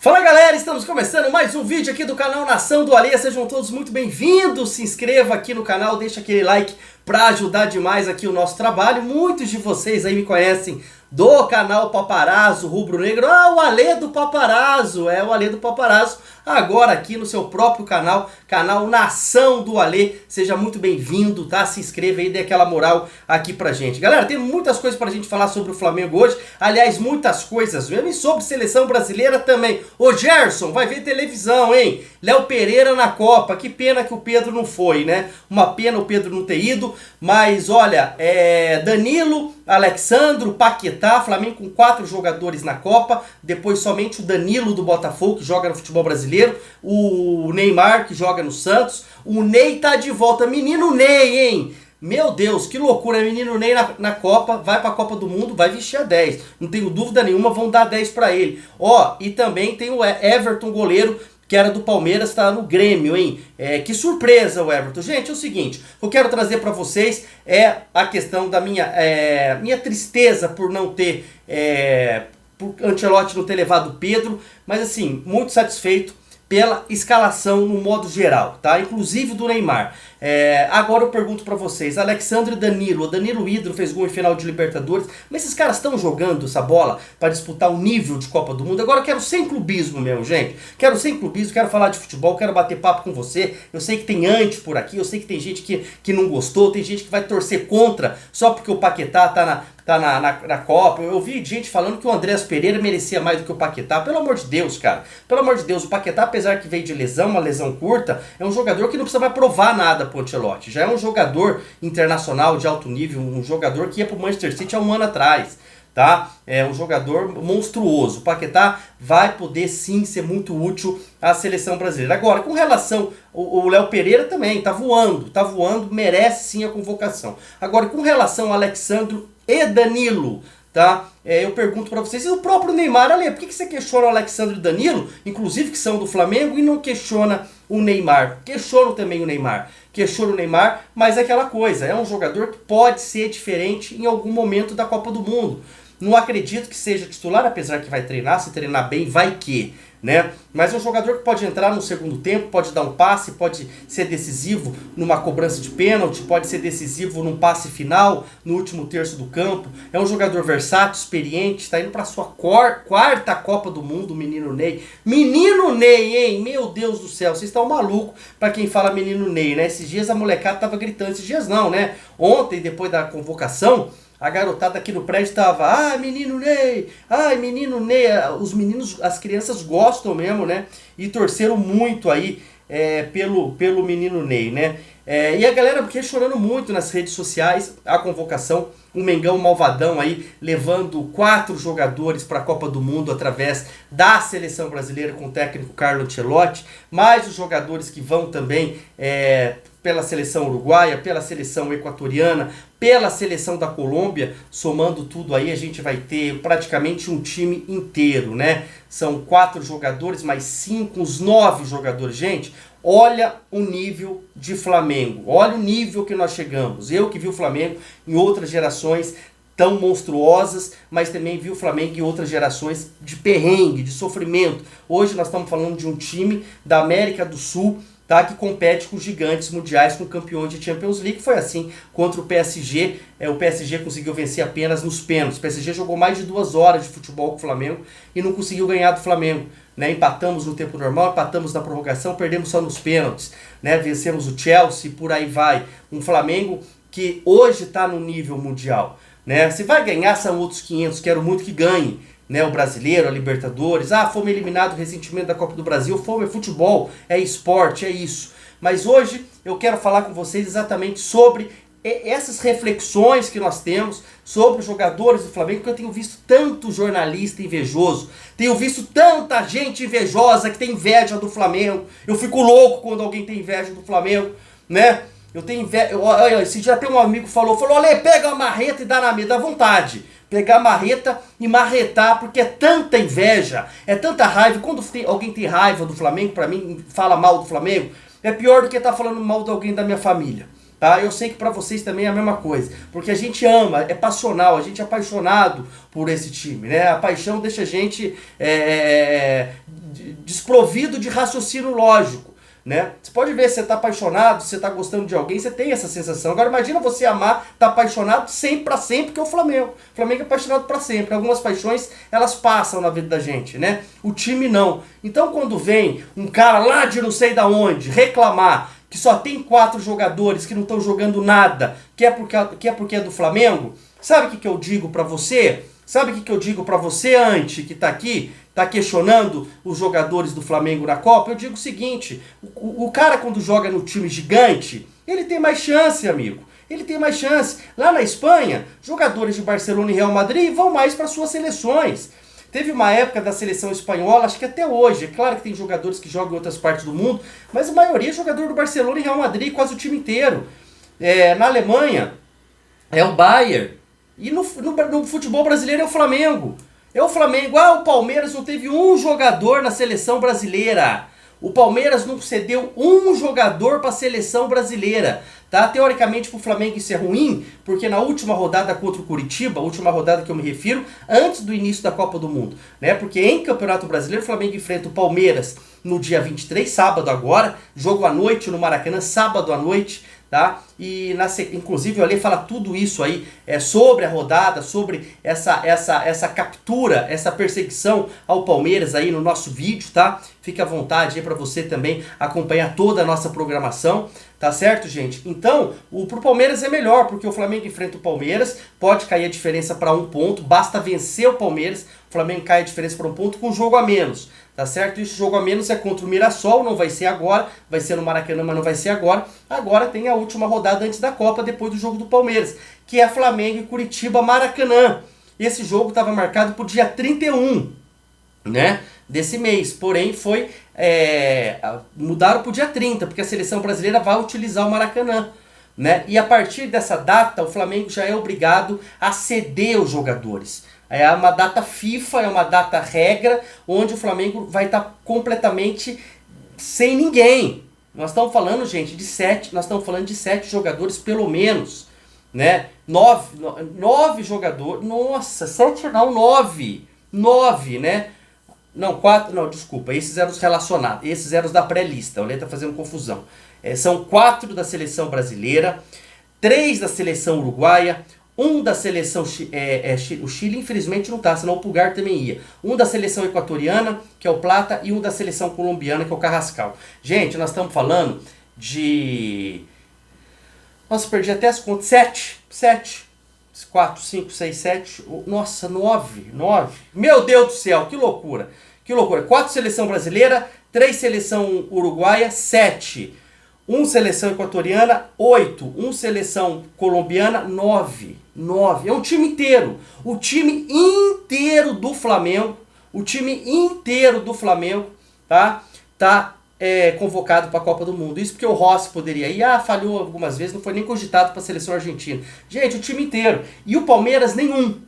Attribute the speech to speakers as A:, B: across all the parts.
A: Fala galera, estamos começando mais um vídeo aqui do canal Nação do Alê, sejam todos muito bem-vindos, se inscreva aqui no canal, deixa aquele like para ajudar demais aqui o nosso trabalho. Muitos de vocês aí me conhecem do canal Paparazzo Rubro Negro, o Alê do Paparazzo, o Alê do Paparazzo, agora aqui no seu próprio canal, canal Nação do Alê, seja muito bem-vindo, tá? Se inscreva aí, dê aquela moral aqui pra gente. Galera, tem muitas coisas pra gente falar sobre o Flamengo hoje, aliás, muitas coisas mesmo, e sobre seleção brasileira também. Ô Gerson, vai ver televisão, hein? Léo Pereira na Copa, que pena que o Pedro não foi, né? Uma pena o Pedro não ter ido, mas olha, Danilo, Alexandro, Paquetá, Flamengo com 4 jogadores na Copa, depois somente o Danilo do Botafogo, que joga no futebol brasileiro, o Neymar, que joga no Santos, o Ney tá de volta, menino Ney, hein? Meu Deus, que loucura, menino Ney na Copa, vai pra Copa do Mundo, vai vestir a 10, não tenho dúvida nenhuma, vão dar 10 pra ele. Ó, e também tem o Everton, goleiro, que era do Palmeiras, tá no Grêmio, hein? Que surpresa o Everton. Gente, é o seguinte, eu quero trazer pra vocês a questão da minha tristeza por não ter, por Ancelotti não ter levado o Pedro, mas assim, muito satisfeito pela escalação no modo geral, tá? Inclusive do Neymar. Agora eu pergunto pra vocês, Alexandre e Danilo, o Danilo Hidro fez gol em final de Libertadores, mas esses caras estão jogando essa bola para disputar o nível de Copa do Mundo? Agora eu quero sem clubismo mesmo, gente. Quero sem clubismo, quero falar de futebol, quero bater papo com você. Eu sei que tem anti por aqui, eu sei que tem gente que não gostou, tem gente que vai torcer contra só porque o Paquetá tá na Copa. Eu vi gente falando que o Andrés Pereira merecia mais do que o Paquetá. Pelo amor de Deus, cara. Pelo amor de Deus, o Paquetá, apesar que veio de lesão, uma lesão curta, é um jogador que não precisa mais provar nada pro Ancelotti. Já é um jogador internacional de alto nível, um jogador que ia pro Manchester City há um ano atrás, tá? É um jogador monstruoso. O Paquetá vai poder sim ser muito útil à seleção brasileira. Agora, com relação o Léo Pereira também, tá voando, merece sim a convocação. Agora, com relação ao Alexandro e Danilo, tá? Eu pergunto pra vocês, e o próprio Neymar, Ale, por que você questiona o Alexandre e o Danilo, inclusive que são do Flamengo, e não questiona o Neymar? Questiono também o Neymar. Questiono o Neymar, mas é aquela coisa, é um jogador que pode ser diferente em algum momento da Copa do Mundo. Não acredito que seja titular, apesar que vai treinar, se treinar bem, vai que, né? Mas é um jogador que pode entrar no segundo tempo, pode dar um passe, pode ser decisivo numa cobrança de pênalti, pode ser decisivo num passe final, no último terço do campo. É um jogador versátil, experiente, está indo para sua quarta Copa do Mundo, o menino Ney. Menino Ney, hein? Meu Deus do céu, vocês estão malucos para quem fala menino Ney, né? Esses dias a molecada tava gritando, esses dias não, né? Ontem, depois da convocação, a garotada aqui no prédio estava, menino Ney, menino Ney, os meninos, as crianças gostam mesmo, né? E torceram muito aí pelo menino Ney, né? E a galera chorando muito nas redes sociais, a convocação, o Mengão malvadão aí, levando 4 jogadores para a Copa do Mundo através da seleção brasileira com o técnico Carlo Ancelotti, mais os jogadores que vão também pela seleção uruguaia, pela seleção equatoriana, pela seleção da Colômbia, somando tudo aí a gente vai ter praticamente um time inteiro, né? São 4 jogadores, mais 5, uns 9 jogadores, gente. Olha o nível de Flamengo, olha o nível que nós chegamos. Eu que vi o Flamengo em outras gerações tão monstruosas, mas também vi o Flamengo em outras gerações de perrengue, de sofrimento. Hoje nós estamos falando de um time da América do Sul, tá, que compete com gigantes mundiais, com campeões de Champions League. Foi assim contra o PSG. O PSG conseguiu vencer apenas nos pênaltis. O PSG jogou mais de 2 horas de futebol com o Flamengo e não conseguiu ganhar do Flamengo, né? Empatamos no tempo normal, empatamos na prorrogação, perdemos só nos pênaltis, né? Vencemos o Chelsea, por aí vai. Um Flamengo que hoje está no nível mundial, né? Se vai ganhar são outros 500, quero muito que ganhe, né? O brasileiro, a Libertadores, fomos eliminados recentemente da Copa do Brasil, fomos, é futebol, é esporte, é isso. Mas hoje eu quero falar com vocês exatamente sobre essas reflexões que nós temos sobre os jogadores do Flamengo, porque eu tenho visto tanto jornalista invejoso, tenho visto tanta gente invejosa que tem inveja do Flamengo. Eu fico louco quando alguém tem inveja do Flamengo, né? Eu tenho inveja. Olha, esse dia até um amigo falou, Ale, pega a marreta e dá na minha, dá vontade. Pegar a marreta e marretar, porque é tanta inveja, é tanta raiva. Quando alguém tem raiva do Flamengo, pra mim, fala mal do Flamengo, é pior do que estar falando mal de alguém da minha família. Tá? Eu sei que para vocês também é a mesma coisa, porque a gente ama, é passional, a gente é apaixonado por esse time, né? A paixão deixa a gente desprovido de raciocínio lógico, né? Você pode ver, você tá apaixonado, você tá gostando de alguém, você tem essa sensação. Agora imagina você amar, tá apaixonado sempre pra sempre, que é o Flamengo. O Flamengo é apaixonado pra sempre. Algumas paixões, elas passam na vida da gente, né? O time não. Então quando vem um cara lá de não sei da onde reclamar que só tem 4 jogadores que não estão jogando nada, que é porque é do Flamengo, sabe o que eu digo pra você? Sabe o que eu digo pra você, Ante, que tá aqui, tá questionando os jogadores do Flamengo na Copa? Eu digo o seguinte, o cara quando joga no time gigante, ele tem mais chance, amigo. Ele tem mais chance. Lá na Espanha, jogadores de Barcelona e Real Madrid vão mais para suas seleções. Teve uma época da seleção espanhola, acho que até hoje, é claro que tem jogadores que jogam em outras partes do mundo, mas a maioria é jogador do Barcelona e Real Madrid, quase o time inteiro. Na Alemanha, é o Bayern. E no futebol brasileiro é o Flamengo. É o Flamengo. Ah, o Palmeiras não teve um jogador na seleção brasileira. O Palmeiras não cedeu um jogador para a seleção brasileira. Tá? Teoricamente para o Flamengo isso é ruim, porque na última rodada contra o Curitiba, a última rodada que eu me refiro, antes do início da Copa do Mundo, né? Porque em Campeonato Brasileiro o Flamengo enfrenta o Palmeiras no dia 23, sábado agora, jogo à noite no Maracanã, sábado à noite, tá? E inclusive o Ale fala tudo isso aí sobre a rodada, sobre essa captura, essa perseguição ao Palmeiras aí no nosso vídeo, tá? Fique à vontade aí para você também acompanhar toda a nossa programação, tá certo, gente? Então, pro Palmeiras é melhor, porque o Flamengo enfrenta o Palmeiras, pode cair a diferença para 1 ponto, basta vencer o Palmeiras, o Flamengo cai a diferença para 1 ponto com um jogo a menos. Tá certo? E esse jogo a menos é contra o Mirassol, não vai ser agora, vai ser no Maracanã, mas não vai ser agora. Agora tem a última rodada antes da Copa, depois do jogo do Palmeiras, que é Flamengo e Curitiba Maracanã. Esse jogo estava marcado para o dia 31, né, desse mês, porém foi mudaram para o dia 30, porque a seleção brasileira vai utilizar o Maracanã, né? E a partir dessa data, o Flamengo já é obrigado a ceder os jogadores. É uma data FIFA, é uma data regra, onde o Flamengo vai estar completamente sem ninguém. Nós estamos falando, gente, nós estamos falando de 7 jogadores pelo menos, né? 9 jogadores, nossa, 7 não, 9, né? Não, 4, não, desculpa, esses eram os relacionados, esses eram os da pré-lista, o Lê está fazendo confusão. São 4 da seleção brasileira, 3 da seleção uruguaia, 1 da seleção, o Chile infelizmente não tá, senão o Pulgar também ia. 1 da seleção equatoriana, que é o Plata, e 1 da seleção colombiana, que é o Carrascal. Gente, nós estamos falando de... Nossa, perdi até as contas. 7. 4, 5, 6, 7... Nossa, 9. Meu Deus do céu, que loucura. 4 seleção brasileira, 3 seleção uruguaia, 7. 1 seleção equatoriana, 8. 1 seleção colombiana, 9. É um time inteiro. O time inteiro do Flamengo, tá convocado para a Copa do Mundo. Isso porque o Rossi poderia ir, falhou algumas vezes, não foi nem cogitado para a seleção argentina. Gente, o time inteiro. E o Palmeiras, nenhum.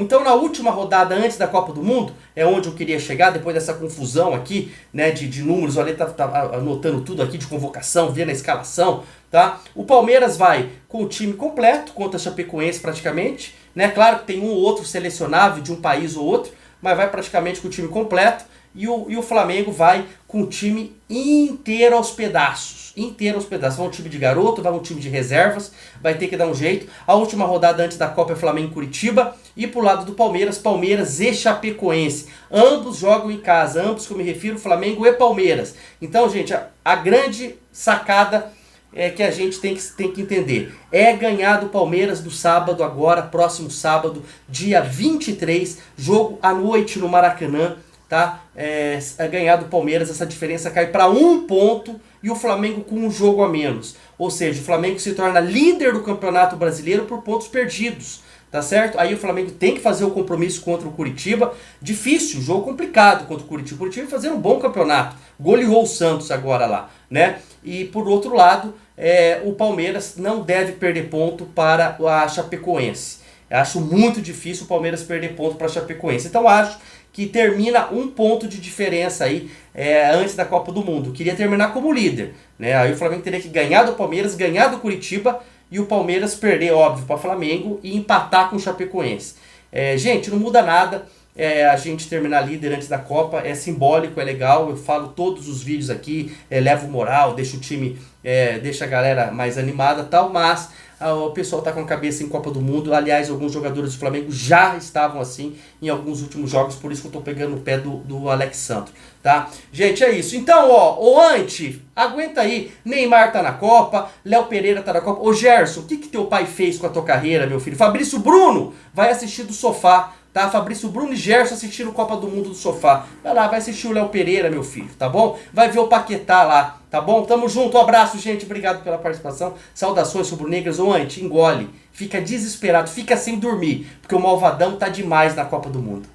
A: Então, na última rodada antes da Copa do Mundo, é onde eu queria chegar, depois dessa confusão aqui, né, de números, olha, tá anotando tudo aqui de convocação, vendo a escalação, tá? O Palmeiras vai com o time completo, contra a Chapecoense praticamente, né? Claro que tem um ou outro selecionável de um país ou outro, mas vai praticamente com o time completo. E o Flamengo vai com o time inteiro aos pedaços. Vai um time de garoto, vai um time de reservas, vai ter que dar um jeito. A última rodada antes da Copa é Flamengo e Curitiba. E pro lado do Palmeiras e Chapecoense. Ambos jogam em casa, ambos que eu me refiro, Flamengo e Palmeiras. Então, gente, a grande sacada que a gente tem que entender é ganhar do Palmeiras do sábado agora, próximo sábado, dia 23, jogo à noite no Maracanã. Tá? Ganhar do Palmeiras, essa diferença cai para 1 ponto e o Flamengo com um jogo a menos. Ou seja, o Flamengo se torna líder do Campeonato Brasileiro por pontos perdidos. Tá certo? Aí o Flamengo tem que fazer o compromisso contra o Curitiba. Difícil, jogo complicado contra o Curitiba. O Curitiba fazendo um bom campeonato. Goleou o Santos agora lá, né? E por outro lado, o Palmeiras não deve perder ponto para a Chapecoense. Eu acho muito difícil o Palmeiras perder ponto para a Chapecoense. Então acho que termina 1 ponto de diferença aí antes da Copa do Mundo. Queria terminar como líder, né? Aí o Flamengo teria que ganhar do Palmeiras, ganhar do Curitiba e o Palmeiras perder, óbvio, para o Flamengo e empatar com o Chapecoense. Gente, não muda nada. a gente terminar líder antes da Copa, é simbólico, é legal, eu falo todos os vídeos aqui, levo moral, deixo o time, deixa a galera mais animada e tal, mas o pessoal tá com a cabeça em Copa do Mundo. Aliás, alguns jogadores do Flamengo já estavam assim em alguns últimos jogos, por isso que eu tô pegando o pé do Alex Sandro, tá? Gente, é isso. Então, o Ante, aguenta aí, Neymar tá na Copa, Léo Pereira tá na Copa. Ô Gerson, o que teu pai fez com a tua carreira, meu filho? Fabrício Bruno vai assistir do sofá, tá? Fabrício Bruno e Gerson assistindo Copa do Mundo do sofá. Vai lá, vai assistir o Léo Pereira, meu filho, tá bom? Vai ver o Paquetá lá, tá bom? Tamo junto, um abraço, gente, obrigado pela participação. Saudações rubro-negras. Ô Ante, engole, fica desesperado, fica sem dormir, porque o malvadão tá demais na Copa do Mundo.